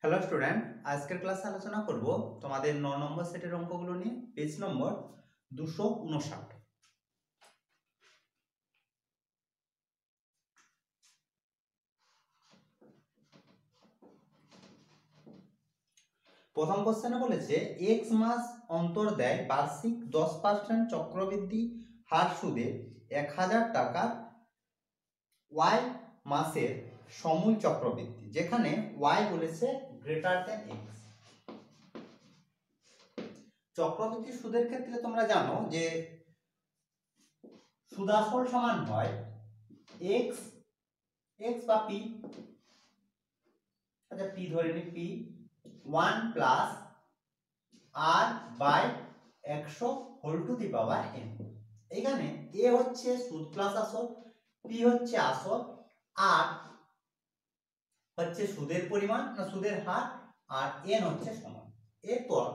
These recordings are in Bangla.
হ্যালো স্টুডেন্ট, আজকের ক্লাসে আলোচনা করব তোমাদের 9 নম্বর সেটের অঙ্কগুলো নিয়ে। পেজ নম্বর 259। প্রথম কোশ্চেনে বলেছে এক্স মাস অন্তর দেয় বার্ষিক 10% চক্রবৃদ্ধি হার সুদে 1000 টাকার ওয়াই মাসের সমূল চক্রবৃদ্ধি, যেখানে ওয়াই বলেছে গ্রেটার দেন এক্স। চক্রবৃদ্ধি সুদের ক্ষেত্রে তোমরা জানো যে সুদাসল সমান হয় এক্স এক্স বা পি, আচ্ছা পি ধরে নি, p 1 plus r by 100 whole to the power n. এখানে এ হচ্ছে সুদ প্লাস আসল, পি হচ্ছে আসল, আর হচ্ছে সুদের পরিমাণ না সুদের হার, আর এন হচ্ছে সময়। এরপর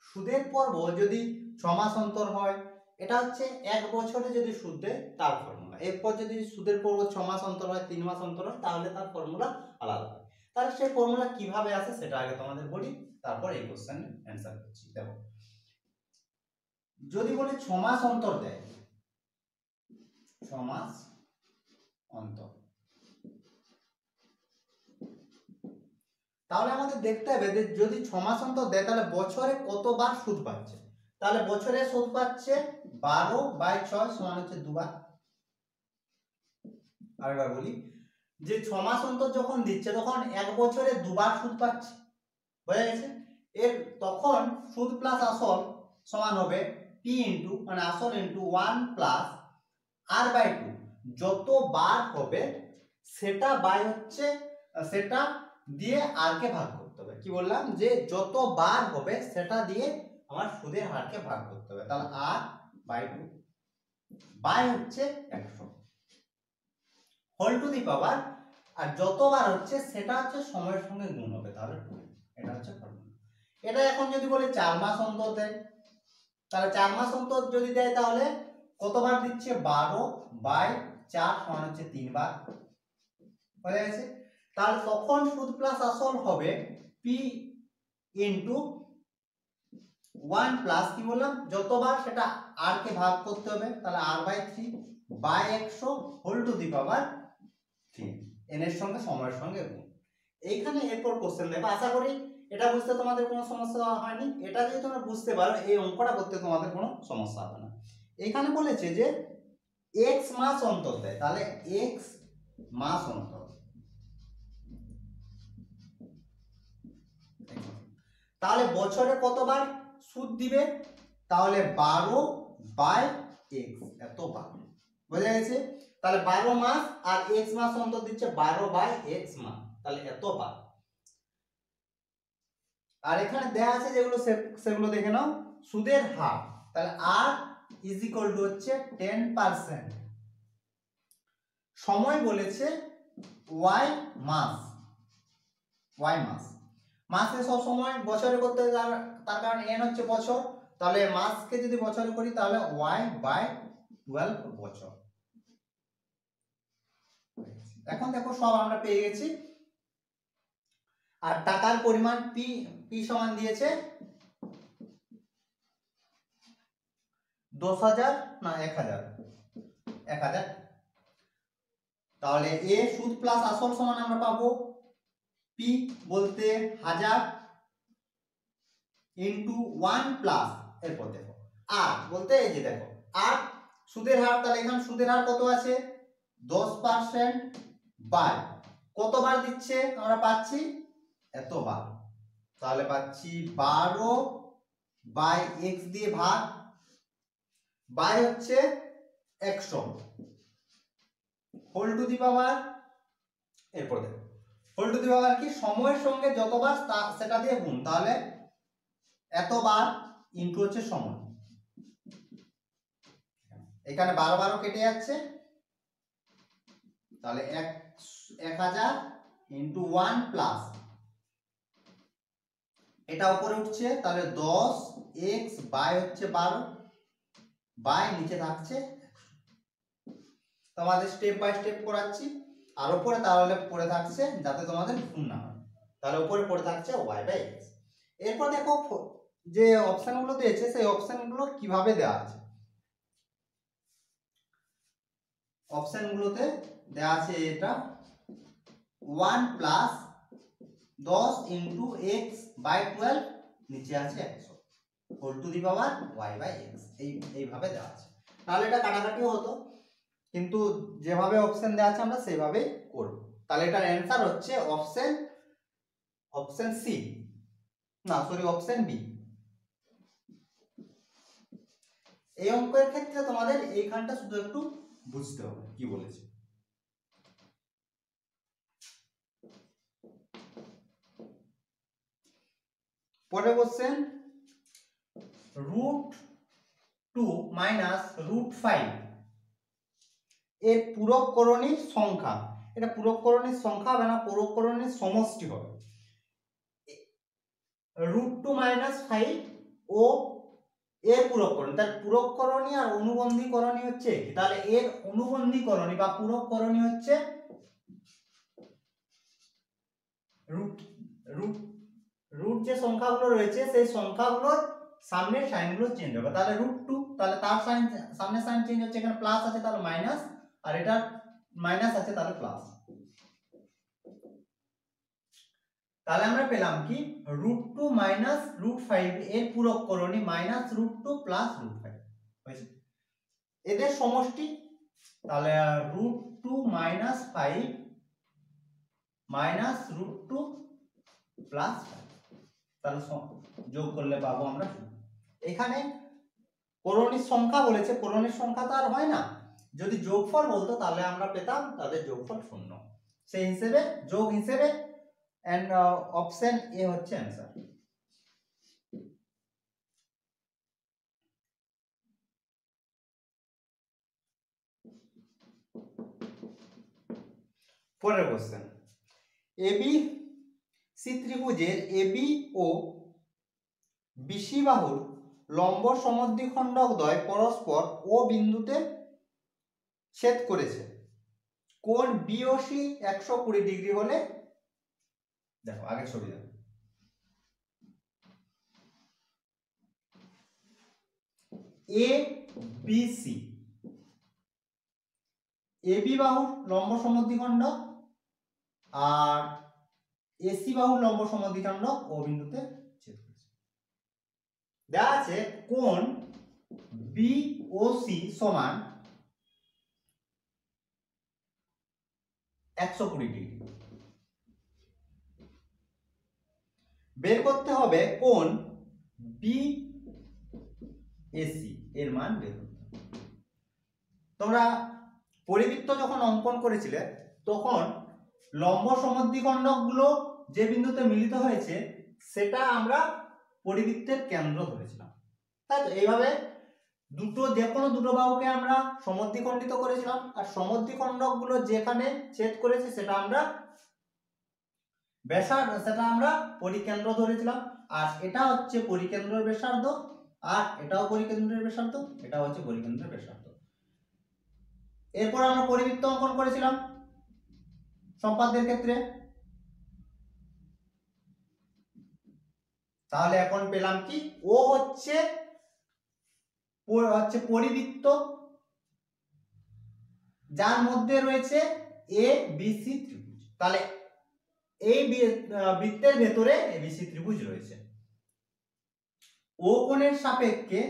সুদের পর্ব যদি 6 মাস অন্তর হয়, এটা হচ্ছে 1 বছরে যদি সুদ দেয় তার ফর্মুলা। এরপর যদি সুদের পর্ব 6 মাস অন্তর হয়, 3 মাস অন্তর হয়, তাহলে তার ফর্মুলা আলাদা হয়। তাহলে সেই ফর্মুলা কিভাবে আসে সেটা আগে তোমাদের বলি, তারপর এই কোশ্চেনের অ্যানসার করছি। দেখো, যদি বলি 6 মাস অন্তর দেয়, 6 মাস অন্তর, তাহলে আমাদের দেখতে হবে যে যদি 6 মাস অন্তর দেয় তাহলে বছরে কতবার সুদ পাচ্ছে। তাহলে বছরে সুদ পাচ্ছে 12/6 সমান হচ্ছে 2 বার। আরেকবার বলি যে 6 মাস অন্তর যখন দিচ্ছে তখন 1 বছরে 2 বার সুদ পাচ্ছে, বোঝা গেছে? এর তখন সুদ প্লাস আসল সমান হবে পি ইনটু মানে আসল ইনটু 1 প্লাস r/2। যত বার হবে সেটা বাই হচ্ছে সেটা দিয়ে আর কে ভাগ করতে হবে। কি বললাম যে যত বার হবে সেটা দিয়ে আমার সুদের হারকে ভাগ করতে হবে। তাহলে r/2 বাই হচ্ছে 100 হোল টু দি পাওয়ার, আর যতবার হচ্ছে সেটা হচ্ছে সময়ের সঙ্গে গুণ হবে, তাহলে 2। এটা হচ্ছে ফর্মুলা। এটা এখন যদি বলে 4 মাস অন্তর দেয়, তাহলে 4 মাস অন্তর যদি দেয় তাহলে কতবার দিচ্ছে 12/4 সমান হচ্ছে 3 বার, হয়ে গেছে? তাহলে তখন সুদ প্লাস আসল হবে পি ইনটু 1 প্লাস কি বললাম যতবার সেটা আর কে ভাগ করতে হবে, তাহলে r/3 by 100 whole to the power 3, n এর সঙ্গে সময়ের সঙ্গে গুণ। এইখানে এরপর কোশ্চেন দেব, আশা করি এটা বুঝতে তোমাদের কোনো সমস্যা হয়নি। এটা যদি তোমরা বুঝতে পারো এই অঙ্কটা করতে তোমাদের কোনো সমস্যা হবে না। এখানে বলেছে যে x মাস অন্তর দেয়, তাহলে x মাস অন্তর, তাহলে বছরে কতবার সুদ দিবে, তাহলে 12/x এতবার, বোঝা গেছে? তাহলে 12 মাস আর x মাস অন্তর দিচ্ছে 12/x মাস, তাহলে এতবার। আর এখানে দেয়া আছে যেগুলো সেগুলো দেখে নাও। সুদের হার, তাহলে r ইজ ইকুয়াল টু হচ্ছে 10%। সময় বলেছে y মাস, y মাস, মাসে সব সময় বছরে করতে হয়, তার কারণ n হচ্ছে বছর, তাহলে মাসকে যদি বছরে করি তাহলে y/12 বছর। এখন দেখো সব আমরা পেয়ে গেছি। আর টাকার পরিমাণ পি, পি সমান দিয়েছে 10,000 না 1000। তাহলে এ সুদ প্লাস আসল সমান আমরা পাবো পি বলতে 1000 ইনটু 1 প্লাস, এরপর দেখো আর বলতে এই যে দেখো আর সুদের হার, তাহলে এখানে সুদের হার কত আছে 10% বাই কতবার দিচ্ছে আমরা পাচ্ছি এতবার, তাহলে পাচ্ছি 12/x দিয়ে ভাগ বাই হচ্ছে 100 হোল টু দি পাওয়ার, এরপর দেখো হোল টু দি পাওয়ার কি সময়ের সঙ্গে যতবার সেটা দিয়ে গুণ, তাহলে এতবার ইনটু হচ্ছে সময়। এখানে 12 কেটে যাচ্ছে, তাহলে 1000 ইনটু 1 প্লাস এটা উপরে উঠছে, তাহলে 10x বাই হচ্ছে 12 বাই নিচে থাকছে। তোমাদের স্টেপ বাই স্টেপ করাচ্ছি আর উপরে তাহলে পড়ে থাকছে যাতে তোমাদের ভুল না হয়। তাহলে উপরে পড়ে থাকছে y/x। এরপর দেখো যে অপশনগুলো দিয়েছে সেই অপশনগুলো কিভাবে দেওয়া আছে। অপশনগুলোতে দেওয়া আছে এটা 1 প্লাস 10 ইন্টু x/12 নিচে আছে 100 whole to the power y/x এইভাবে দেওয়া আছে। তাহলে এটা কাটাকাটিও হতো, কিন্তু যেভাবে অপশন দেওয়া আছে আমরা সেভাবেই করব। তাহলে এটার অ্যান্সার হচ্ছে অপশন সি, না সরি অপশন বি। এই অঙ্কের ক্ষেত্রে তোমাদের এইখানটা শুধু একটু বুঝতে হবে কি বলেছে। পরের কোশ্চেন, √2 মাইনাস √5 এর পূরককরণীর সংখ্যা। এটা পূরককরণীর সংখ্যা হবে না, পূরককরণীর সমষ্টি হবে। √2 মাইনাস 5 ও এর পূরককরণী, তার পূরককরণী আর অনুবন্ধীকরণী হচ্ছে, তাহলে এর অনুবন্ধীকরণী বা পূরককরণী হচ্ছে রুট যে সংখ্যাগুলো রয়েছে সেই সংখ্যাগুলোর সামনের সাইনগুলো চেঞ্জ হবে। তাহলে √2, তাহলে তার সাইন সামনের সাইন চেঞ্জ হচ্ছে, এখানে প্লাস আছে তাহলে মাইনাস, আর এটা মাইনাস আছে তাহলে প্লাস। তাহলে আমরা পেলাম কি √2 মাইনাস √5 এর পূরককরণী মাইনাস √2 প্লাস √5 হয়েছে এদের সমষ্টি। তাহলে √2 মাইনাস 5 মাইনাস √2 প্লাস 5, তাহলে যোগ করলে পাবো আমরা। এখানে করণীর সংখ্যা বলেছে, করণীর সংখ্যা তো আর হয় না, যদি যোগফল বলতো তাহলে আমরা পেতাম তাদের যোগফল 0। সেই হিসেবে যোগ হিসেবে এন্ড অপশন এ হচ্ছে অ্যান্সার। পরের কোশ্চেন, এবি সি ত্রিভুজের এবি ও বিসি বাহুর লম্ব সমদ্বিখণ্ডকদ্বয় পরস্পর ও বিন্দুতে ছেদ করেছে, কোণ বিওসি 120 ডিগ্রি হলে, দেখো আগে ছবি দেখো, এ বি সি, এবি বাহুর লম্ব সমদ্বিখণ্ডক আর এসি বাহুর লম্ব সমদ্বিখণ্ডক ও বিন্দুতে ছেদ করেছে। দেওয়া আছে কোণ বিওসি সমান 120 ডিগ্রি। বের করতে হবে কোণ বিএসি এর মান বের করতে হবে। তোমরা পরিবৃত্ত যখন অঙ্কন করেছিলে তখন লম্ব সমদ্বিখণ্ডক গুলো যে বিন্দুতে মিলিত হয়েছে সেটা আমরা পরিবৃত্তের কেন্দ্র ধরেছিলাম, তাই তো। এইভাবে যে কোনো দুটো বাহুকে আমরা সমদ্বিখণ্ডিত করেছিলাম, আর সমদ্বিখণ্ডক গুলো যেখানে ছেদ করেছে সেটা আমরা ব্যাসার্ধ, সেটা আমরা পরিকেন্দ্র ধরেছিলাম। আর এটা হচ্ছে পরিকেন্দ্রের ব্যাসার্ধ, আর এটাও পরিকেন্দ্রের ব্যাসার্ধ, এটা হচ্ছে পরিকেন্দ্রের ব্যাসার্ধ। এরপর আমরা পরিবৃত্ত অঙ্কন করেছিলাম সম্পাদ্যের ক্ষেত্রে। তাহলে এখন পেলাম কি ও হচ্ছে পরিবৃত্ত যার মধ্যে রয়েছে এ বি সি ত্রিভুজ। তাহলে এই বৃত্তের ভেতরে এবিসি ত্রিভুজ রয়েছে। ও কোণের সাপেক্ষে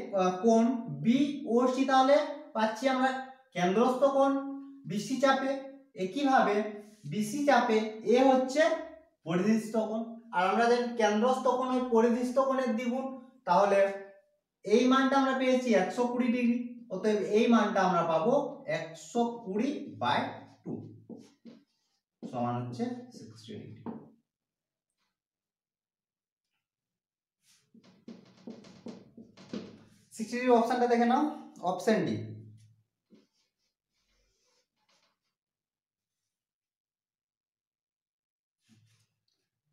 কোণ বি ও সি, তাহলে পাচ্ছি আমরা কেন্দ্রস্থ কোণ বিসি চাপে, একইভাবে বিসি চাপে এ হচ্ছে পরিধিস্থ কোণ। আর আমরা জানি কেন্দ্রস্থ কোণ ওই পরিধিস্থ কোণের দ্বিগুণ, তাহলে এই মানটা আমরা পেয়েছি 120 ডিগ্রি, অতএব এই মানটা আমরা পাবো 120/2 সমান হচ্ছে 60 ডিগ্রি। অপশনটা দেখে নাও, অপশন ডি।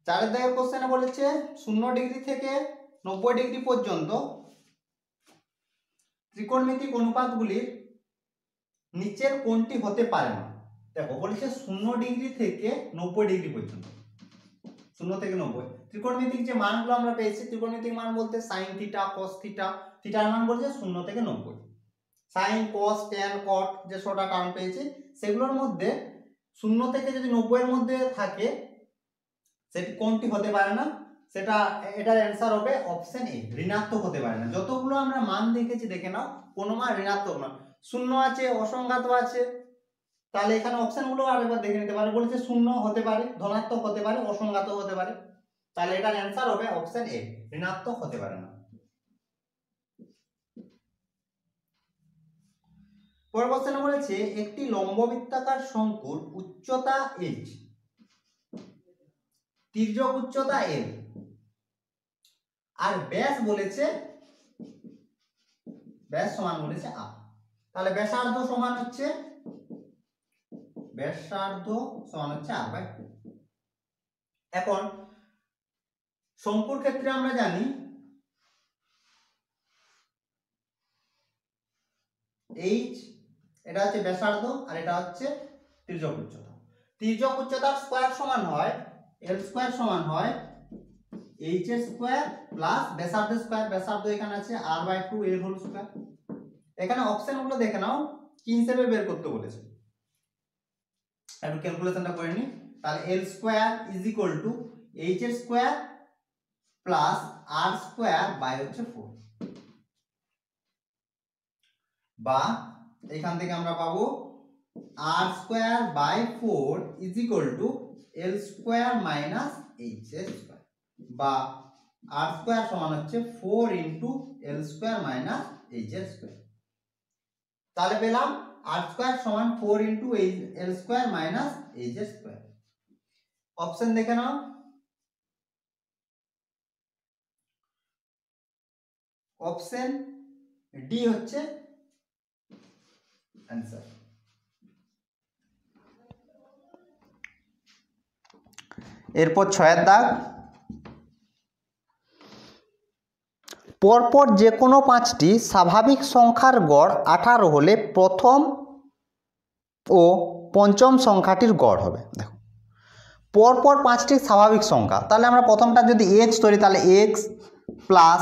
চারের দাগের কোশ্চেনে বলেছে 0 ডিগ্রি থেকে 90 ডিগ্রি পর্যন্ত ত্রিকোণমিতিক অনুপাতগুলির নিচের কোণটি হতে পারে না। দেখো বলেছে 0 ডিগ্রি থেকে 90 ডিগ্রি পর্যন্ত, 0 থেকে 90। ত্রিকোণমিতিক যে মানগুলো আমরা পেয়েছি, ত্রিকোণমিতিক মান বলতে sin থিটা cos থিটা, থিটার মান বলছে 0 থেকে 90। sin cos tan cot যে ছটা টার্ম পেয়েছি সেগুলোর মধ্যে 0 থেকে যদি 90 এর মধ্যে থাকে সেটি কোনটি হতে পারে না, সেটা এটার অ্যানসার হবে অপশন এ, ঋণাত্মক হতে পারে না। যতগুলো আমরা মান দেখেছি দেখে নাও, কোনো মান ঋণাত্মক না। 0 আছে, অসংখ্যাত আছে, তাহলে এখানে অপশনগুলো আরেকবার দেখে নিতে পারে। বলেছে 0 হতে পারে, ধনাত্মক হতে পারে, অসংখ্যাত হতে পারে, তাহলে এটার অ্যানসার হবে অপশন এ, ঋণাত্মক হতে পারে না। পরের কোশ্চেনে বলেছে একটি লম্ববৃত্তাকার শঙ্কুর উচ্চতা h, তির্যক উচ্চতা l, আর ব্যাস বলেছে ব্যাস সমান বলেছে r। তাহলে ব্যাসার্ধ সমান হচ্ছে r/2। এখন শঙ্কুর ক্ষেত্রে আমরা জানি h এটা হচ্ছে ব্যাসার্ধ আর এটা হচ্ছে তির্যক উচ্চতা। তির্যক উচ্চতার স্কয়ার সমান হয় l স্কয়ার সমান হয় h এর স্কয়ার প্লাস ব্যাসার্ধের স্কয়ার, ব্যাসার্ধ এখানে আছে r/2 এর হোল স্কয়ার। এখানে অপশনগুলো দেখে নাও কি হিসেবে বের করতে বলেছে, একটু ক্যালকুলেশনটা করে নি। তাহলে l square is equal to h এর square plus r square by হচ্ছে 4, বা এখান থেকে আমরা পাবো r square by 4 is equal to l square minus h এর স্কয়ার, বা r স্কয়ার সমান হচ্ছে 4 into l square minus h এর স্কয়ার। তাহলে পেলাম r স্কয়ার সমান 4 into l square minus h এর স্কয়ার। অপশন দেখে নাও, অপশন ডি হচ্ছে आंसर। এরপর 6 দাগ, পরপর যে কোনো 5টি স্বাভাবিক সংখ্যার গড় 18 হলে প্রথম ও পঞ্চম সংখ্যাটির গড় হবে। দেখো পরপর 5টি স্বাভাবিক সংখ্যা, তাহলে আমরা প্রথমটা যদি x ধরি তাহলে x plus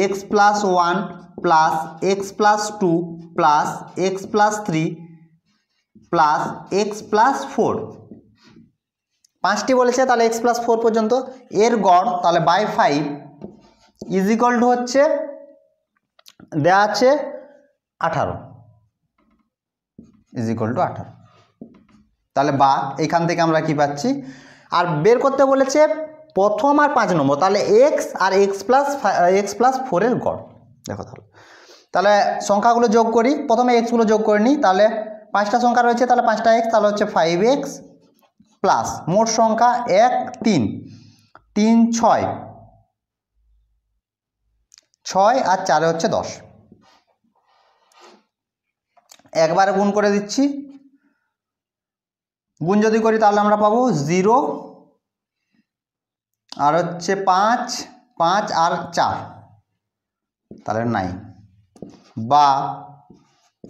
x plus 1 plus x plus 2 plus x plus 3 plus x plus 4, 5টি বলেছে তাহলে x প্লাস 4 পর্যন্ত, এর গড় তাহলে বাই 5 ইজ ইকুয়াল টু হচ্ছে দেওয়া আছে 18 ইজ ইকুয়াল টু 18। তাহলে বা এখান থেকে আমরা কি পাচ্ছি, আর বের করতে বলেছে প্রথম আর 5 নম্বর, তাহলে x আর x প্লাস 4 এর গড়। দেখো তাহলে সংখ্যাগুলো যোগ করি, প্রথমে x গুলো যোগ করে নিই, তাহলে 5টা সংখ্যা রয়েছে তাহলে 5টা x, তাহলে হচ্ছে 5x প্লাস মোট সংখ্যা 1 3 3 6 6 আর 4 হচ্ছে 10, একবারে গুণ করে দিচ্ছি, গুণ যদি করি তাহলে আমরা পাবো 0 আর হচ্ছে 5 5 আর 4 তাহলে 9, বা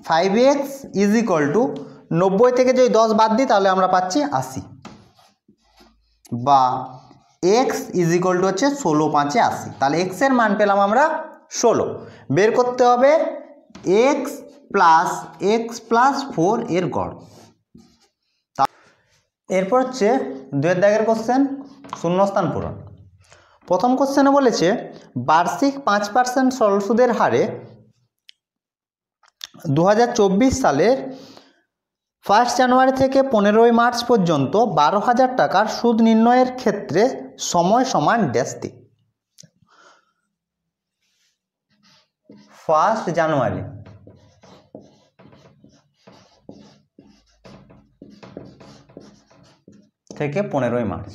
5x ইজ ইকুয়াল টু 90 থেকে যদি 10 বাদ দিই তাহলে আমরা পাচ্ছি 80, বা x ইজ ইকুয়াল টু হচ্ছে 16 5 80। তাহলে x এর মান পেলাম আমরা 16, বের করতে হবে x প্লাস 4 এর গড়। এরপর হচ্ছে 2 দাগের কোশ্চেন, শূন্যস্থান পূরণ। প্রথম কোশ্চেনে বলেছে বার্ষিক 5% সরল সুদের হারে 2024 সালের 1 জানুয়ারি থেকে 15 মার্চ পর্যন্ত 12,000 টাকার সুদ নির্ণয়ের ক্ষেত্রে সময় সমান ড্যাশ দিক। 1 জানুয়ারি থেকে 15 মার্চ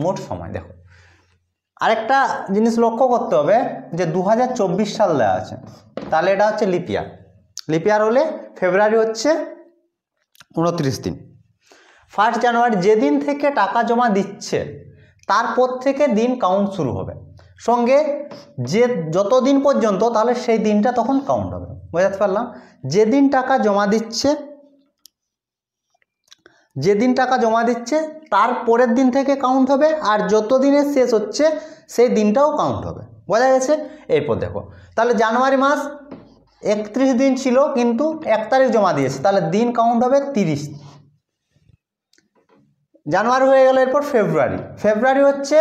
মোট সময়। দেখো আরেকটা জিনিস লক্ষ্য করতে হবে যে 2024 সাল দেওয়া আছে, তাহলে এটা হচ্ছে লিপ ইয়ার, লিপ ইয়ার হলে ফেব্রুয়ারি হচ্ছে 29 দিন। 1 জানুয়ারি যেদিন থেকে টাকা জমা দিচ্ছে তারপর থেকে দিন কাউন্ট শুরু হবে, সঙ্গে যে যত দিন পর্যন্ত তাহলে সেই দিনটা তখন কাউন্ট হবে। বুঝতে পারলাম, যেদিন টাকা জমা দিচ্ছে যেদিন টাকা জমা দিচ্ছে তার পরের দিন থেকে কাউন্ট হবে, আর যত দিনের শেষ হচ্ছে সেই দিনটাও কাউন্ট হবে। বোঝা গেছে? এরপর দেখো, তাহলে জানুয়ারি মাস 31 দিন ছিল কিন্তু 1 তারিখ জমা দিয়েছে, তাহলে দিন কাউন্ট হবে 30। জানুয়ারি হয়ে গেল, এরপর ফেব্রুয়ারি। ফেব্রুয়ারি হচ্ছে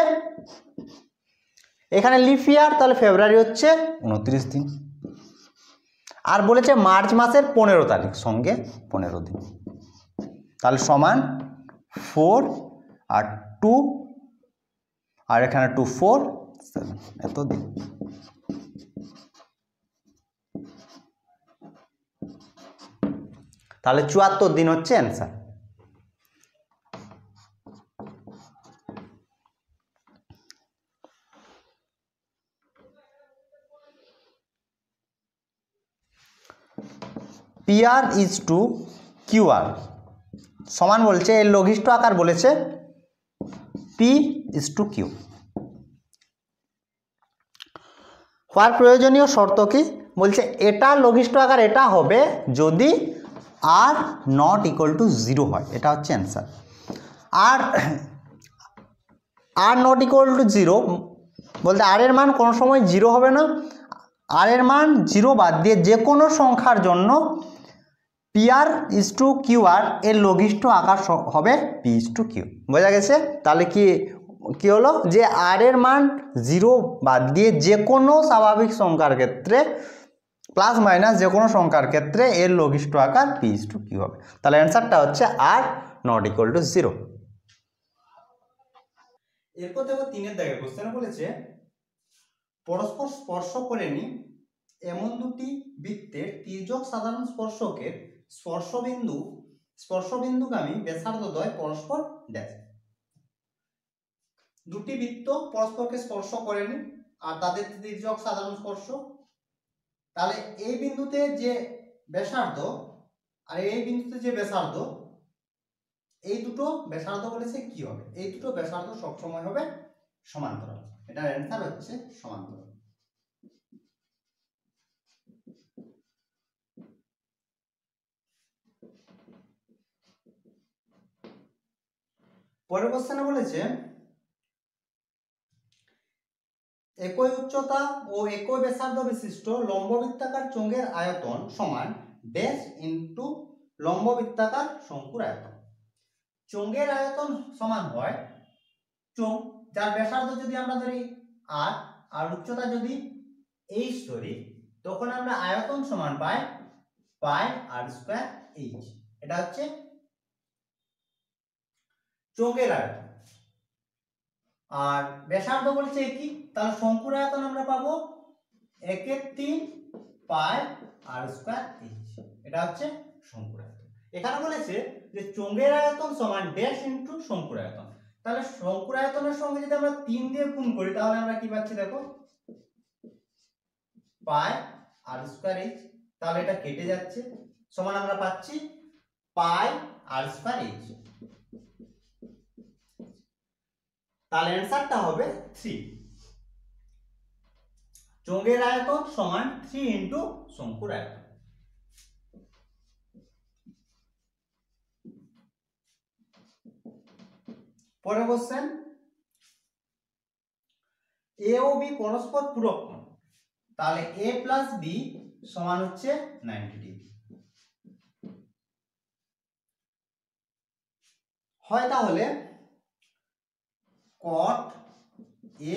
এখানে লিপ ইয়ার, তাহলে ফেব্রুয়ারি হচ্ছে 29 দিন। আর বলেছে মার্চ মাসের 15 তারিখ সঙ্গে 15 দিন, তাহলে সমান 4 আর 2 আর এখানে 2 4 7 এত দিন। তাহলে 74 দিন হচ্ছে answer. PR is to QR সমান বলছে, এর লঘিষ্ঠ আকার বলেছে P ইজ টু Q। হওয়ার প্রয়োজনীয় শর্ত কি বলছে, এটা লঘিষ্ঠ আকার এটা হবে যদি R নট ইকুয়াল টু 0 হয়, এটা হচ্ছে অ্যান্সার। আর R নট ইকুয়াল টু 0 বলতে R এর মান কোনো সময় 0 হবে না। R এর মান 0 বাদ দিয়ে যে কোনো সংখ্যার জন্য PR ইজ টু QR এর লঘিষ্ঠ আকার হবে P ইজ টু Q। বোঝা গেছে? তাহলে কি হলো যে R এর মান 0 বাদ দিয়ে যে কোনো স্বাভাবিক সংখ্যার ক্ষেত্রে প্লাস মাইনাস যে কোনো সংখ্যার ক্ষেত্রে এর লঘিষ্ঠ আকার P ইজ টু Q হবে। তাহলে অ্যান্সারটা হচ্ছে R নট ইকুয়াল টু 0। এরপর দেখো 3 দাগের কোশ্চেনে বলেছে পরস্পর স্পর্শ করেনি এমন দুটি বৃত্তের তির্যক সাধারণ স্পর্শকের স্পর্শবিন্দুগামী ব্যাসার্ধদ্বয় পরস্পর ড্যাশ। দুটি বৃত্ত পরস্পরকে স্পর্শ করেনি আর তাদের তির্যক সাধারণ স্পর্শ, তাহলে এই বিন্দুতে যে ব্যাসার্ধ আর এই বিন্দুতে যে ব্যাসার্ধ, এই দুটো ব্যাসার্ধ বলেছে কি হবে, এই দুটো ব্যাসার্ধ সবসময় হবে সমান্তরাল। এটার অ্যান্সার হচ্ছে সমান্তরাল। পরের কোশ্চেনে বলেছে একই উচ্চতা ও একই ব্যাসার্ধ বিশিষ্ট লম্ববৃত্তাকার চোঙের আয়তন সমান ড্যাশ ইনটু লম্ববৃত্তাকার শঙ্কুর আয়তন। চোঙের আয়তন সমান হয় চোঙ যার ব্যাসার্ধ যদি আমরা ধরি r আর উচ্চতা যদি h ধরি, তখন আমরা আয়তন সমান পাই পাই r²h। এটা হচ্ছে চোঙের আয়তন। আর ব্যাসার্ধ বলছে একই, তাহলে শঙ্কুর আয়তন আমরা পাবো 1/3 পাই r²h। এটা হচ্ছে শঙ্কুর আয়তন। এখানে বলেছে যে চোঙের আয়তন সমান ড্যাশ ইনটু শঙ্কুর আয়তন, তাহলে শঙ্কুর আয়তনের সঙ্গে যদি আমরা 3 দিয়ে গুণ করি তাহলে আমরা কি পাচ্ছি দেখো পাই r²h, তাহলে এটা কেটে যাচ্ছে, সমান আমরা পাচ্ছি পাই r²h। তাহলে অ্যান্সারটা হবে 3। চোঙের আয়তন সমান 3 ইনটু শঙ্কুর আয়তন। পরের কোশ্চেন, এ ও বি পরস্পর পূরক কোণ, তাহলে a প্লাস বি সমান হচ্ছে 90 ডিগ্রি হয়, তাহলে cot a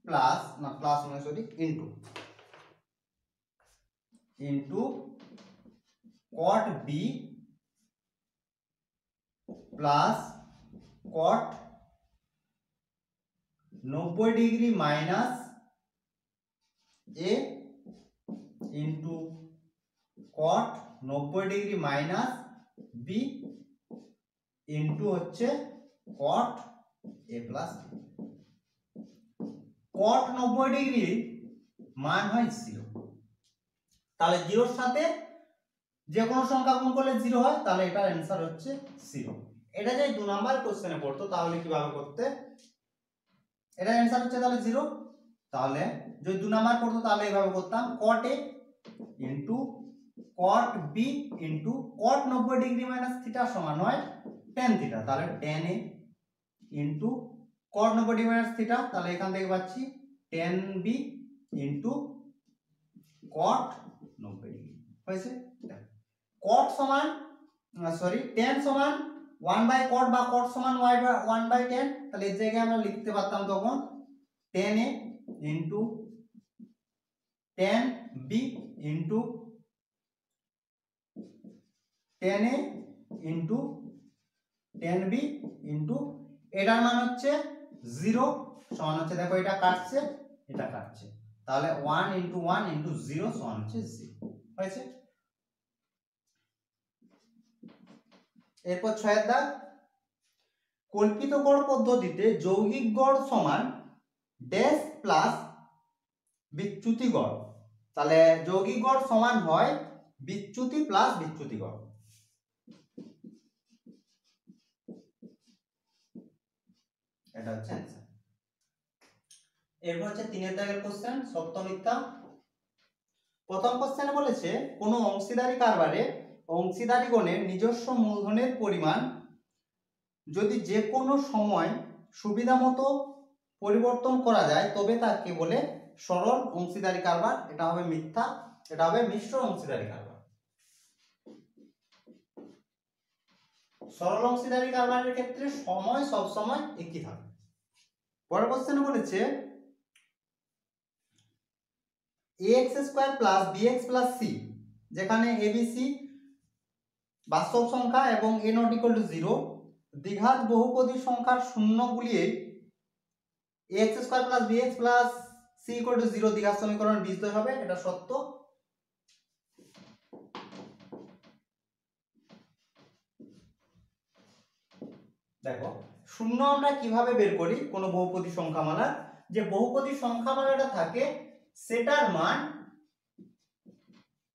প্লাস না প্লাস নয় sorry into cot b plus cot 90 degree minus a into cot 90 degree minus b into হচ্ছে cot a plus b। cot 90 degree মান হয় 0, তাহলে 0 এর সাথে যে কোনো সংখ্যা গুণ করলে 0 হয়, তাহলে এটার অ্যান্সার হচ্ছে 0। এটা যদি 2 নাম্বার কোশ্চেনে পড়তো তাহলে কিভাবে করতে, এটার অ্যান্সার হচ্ছে তাহলে 0, তাহলে যদি 2 নাম্বার পড়তো তাহলে এইভাবে করতাম cot a into cot b into cot 90 degree minus theta সমান হয় tan থিটা, তাহলে tan a into cot 90 degree minus theta, তাহলে এখান থেকে পাচ্ছি tan b into cot 90 degree হয়েছে। cot সমান সরি tan সমান 1 বাই cot বা cot সমান 1 বাই tan, তাহলে এই জায়গায় আমরা লিখতে পারতাম তখন tan a into tan b into tan a into tan b into এটার মান হচ্ছে 0 সমান হচ্ছে, দেখো এটা কাটছে এটা কাটছে, তাহলে 1 ইনটু 1 ইনটু 0 সমান হচ্ছে 0 হয়েছে। এরপর 6 এর দাগ, কল্পিত গড় পদ্ধতিতে যৌগিক গড় সমান ড্যাশ প্লাস বিচ্যুতি গড়, তাহলে যৌগিক গড় সমান হয় বিচ্যুতি প্লাস বিচ্যুতি গড়। এটা হচ্ছে অ্যানসার। এরপর হচ্ছে 3 এর দাগের কোশ্চেন, সত্য মিথ্যা। প্রথম কোশ্চেনে বলেছে কোন অংশীদারি কারবারে অংশীদারিগণের নিজস্ব মূলধনের পরিমাণ যদি যে কোনো সময় সুবিধামতো পরিবর্তন করা যায় তবে তাকে বলে সরল অংশীদারি কারবার। এটা হবে মিথ্যা, এটা হবে মিশ্র অংশীদারি কারবার। সরল অংশীদারি কারবারের ক্ষেত্রে সময় সব সময় একই থাকে। পরের কোশ্চেনে বলেছে ax square plus bx plus c, যেখানে abc বাস্তব সংখ্যা এবং a not equal to 0, দ্বিঘাত বহুপদী সংখ্যার শূন্য গুলিয়ে ax square plus bx plus c equal to 0 দ্বিঘাত সমীকরণ বীজদ্বয় হবে। এটা সত্য। দেখো শূন্য আমরা কিভাবে বের করি কোন বহুপদী সংখ্যামালা, যে বহুপদী সংখ্যামালাটা থাকে সেটার মান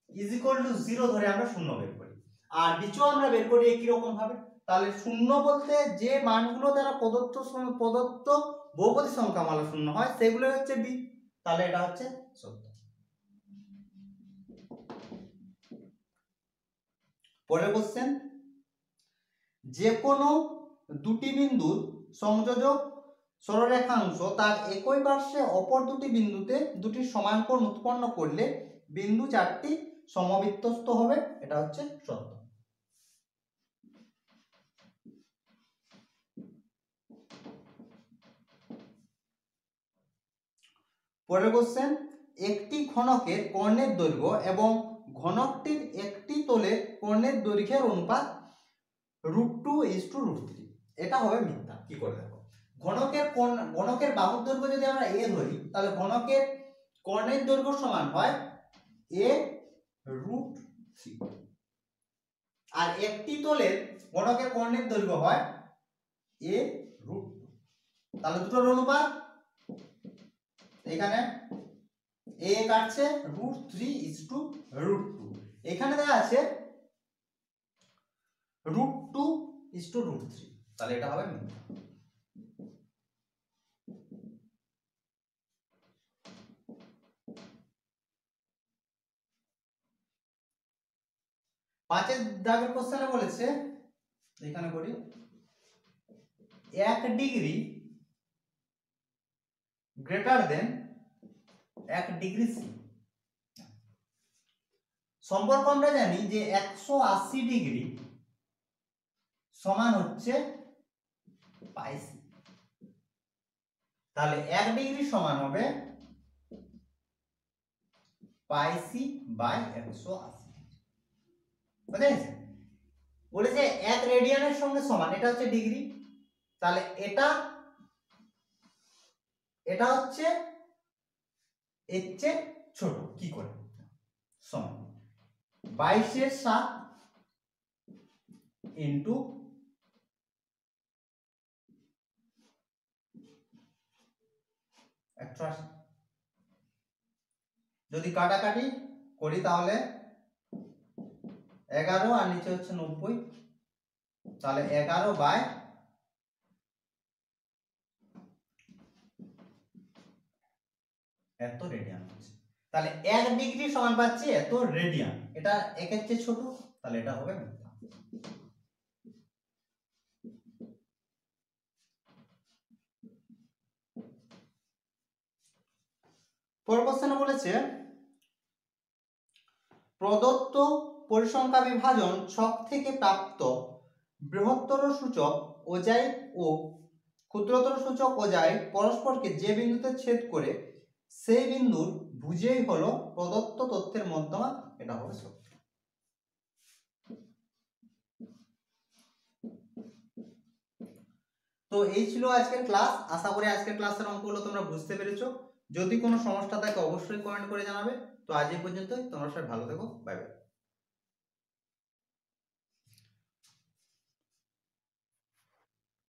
ইজ ইকুয়াল টু 0 ধরে আমরা শূন্য বের করি, আর বিচও আমরা বের করি একই রকম ভাবে। তাহলে শূন্য বলতে যে মানগুলো দ্বারা প্রদত্ত বহুপদী সংখ্যামালা শূন্য হয় সেগুলো হচ্ছে বি, তাহলে এটা হচ্ছে সত্য। পরের কোশ্চেন, যে কোনো দুটি বিন্দুর সংযোজক সরলরেখাংশ তার একই পার্শ্বে অপর দুটি বিন্দুতে দুটি সমান কোণ উৎপন্ন করলে বিন্দু চারটি সমবৃত্তস্থ হবে। এটা হচ্ছে সত্য। পরের কোশ্চেন, একটি ঘনকের কর্ণের দৈর্ঘ্য এবং ঘনকটির একটি তলের কর্ণের দৈর্ঘ্যের অনুপাত √2:√3, এটা হবে মিথ্যা। কি করে দেখো, ঘনকের বাহুর দৈর্ঘ্য যদি আমরা a ধরি তাহলে ঘনকের কর্ণের দৈর্ঘ্য সমান হয় a√3, আর একটি তলের ঘনকের কর্ণের দৈর্ঘ্য হয় a√2, তাহলে দুটোর অনুপাত এখানে a কাটছে √3:√2, এখানে দেওয়া আছে √2:√3, তাহলে এটা হবে মিথ্যা। পাঁচের দাগের কোশ্চেনে বলেছে, এখানে করি 1 degree greater than 1 degree C. সম্পর্ক আমরা জানি যে 180 ডিগ্রি সমান হচ্ছে পাই সি, তাহলে 1 ডিগ্রি সমান হবে পাই সি বাই 180। বুঝা গেছে? বলেছে 1 রেডিয়ানের সঙ্গে সমান, এটা হচ্ছে ডিগ্রি, তাহলে এটা হচ্ছে এর চেয়ে ছোট। কি করে সমান 22/7 ইন্টু 180, যদি কাটাকাটি করি তাহলে 11 আর নিচে হচ্ছে 90, তাহলে 11/, এত রেডিয়ান হচ্ছে। তাহলে 1 ডিগ্রি সমান পাচ্ছি এত রেডিয়ান, এটা 1 এর চেয়ে ছোট, তাহলে এটা হবে মিথ্যা। পরের কোশ্চেনে বলেছে প্রদত্ত পরিসংখ্যা বিভাজন ছক থেকে প্রাপ্ত বৃহত্তর সূচক ওজাই ও ক্ষুদ্রতর সূচক ওজাই পরস্পরকে যে বিন্দুতে ছেদ করে সেই বিন্দুর ভুজেই হলো প্রদত্ত তথ্যের মধ্যমা, এটা হবে সত্য। তো এই ছিল আজকের ক্লাস। আশা করি আজকের ক্লাসের অঙ্কগুলো তোমরা বুঝতে পেরেছো। যদি কোনো সমস্যা থাকে অবশ্যই কমেন্ট করে জানাবে। তো আজ এই পর্যন্তই, তোমরা সবাই ভালো থেকো, বাই বাই।